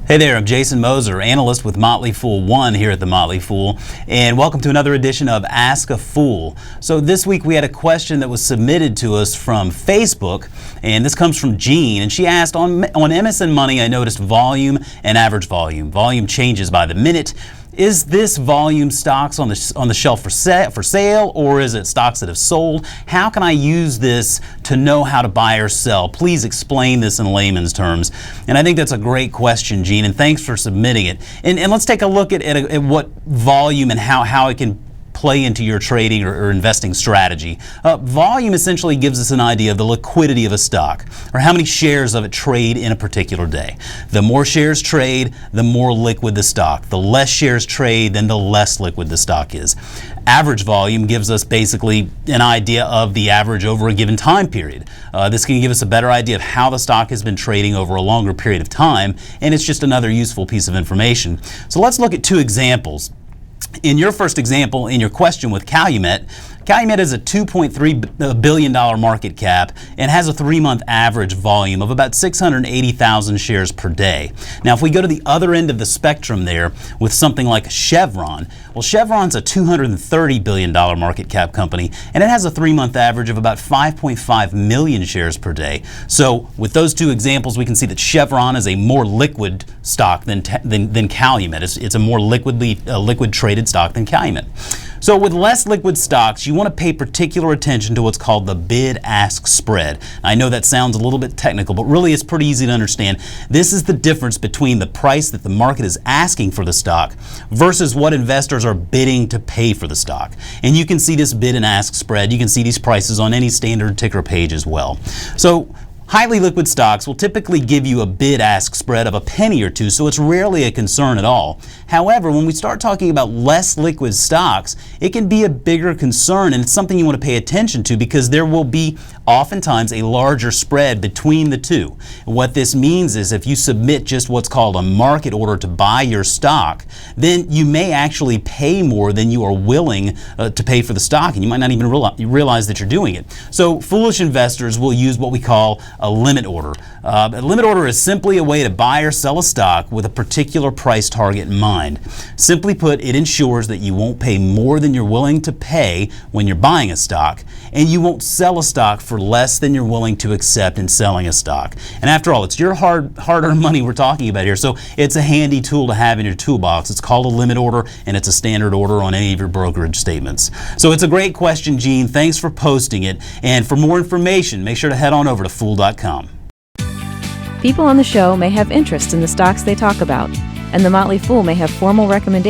Hey there, I'm Jason Moser, analyst with Motley Fool One here at the Motley Fool, and welcome to another edition of Ask a Fool. So this week we had a question that was submitted to us from Facebook, and this comes from Jean, and she asked, on MSN Money I noticed volume and average volume. Volume changes by the minute. Is this volume stocks on the shelf for sale, or is it stocks that have sold? How can I use this to know how to buy or sell? Please explain this in layman's terms. And I think that's a great question, Gene, and thanks for submitting it. And let's take a look at what volume and how it can play into your trading or investing strategy. Volume essentially gives us an idea of the liquidity of a stock, or how many shares of it trade in a particular day. The more shares trade, the more liquid the stock. The less shares trade, then the less liquid the stock is. Average volume gives us basically an idea of the average over a given time period. This can give us a better idea of how the stock has been trading over a longer period of time, and it's just another useful piece of information. So let's look at two examples. In your first example, in your question with Calumet is a $2.3 billion market cap and has a 3-month average volume of about 680,000 shares per day. Now, if we go to the other end of the spectrum there with something like Chevron, well, Chevron's a $230 billion market cap company, and it has a 3-month average of about 5.5 million shares per day. So with those two examples, we can see that Chevron is a more liquid stock than Calumet. It's a more liquid traded stock than Calumet. So with less liquid stocks, you want to pay particular attention to what's called the bid-ask spread. I know that sounds a little bit technical, but really it's pretty easy to understand. This is the difference between the price that the market is asking for the stock versus what investors are bidding to pay for the stock. And you can see this bid and ask spread. You can see these prices on any standard ticker page as well. So highly liquid stocks will typically give you a bid-ask spread of a penny or two, so it's rarely a concern at all. However, when we start talking about less liquid stocks, it can be a bigger concern, and it's something you want to pay attention to because there will be oftentimes a larger spread between the two. What this means is if you submit just what's called a market order to buy your stock, then you may actually pay more than you are willing to pay for the stock, and you might not even realize that you're doing it. So foolish investors will use what we call a limit order. A limit order is simply a way to buy or sell a stock with a particular price target in mind. Simply put, it ensures that you won't pay more than you're willing to pay when you're buying a stock, and you won't sell a stock for less than you're willing to accept in selling a stock. And after all, it's your hard-earned money we're talking about here, so it's a handy tool to have in your toolbox. It's called a limit order, and it's a standard order on any of your brokerage statements. So it's a great question, Gene. Thanks for posting it. And for more information, make sure to head on over to Fool.com. People on the show may have interest in the stocks they talk about, and the Motley Fool may have formal recommendations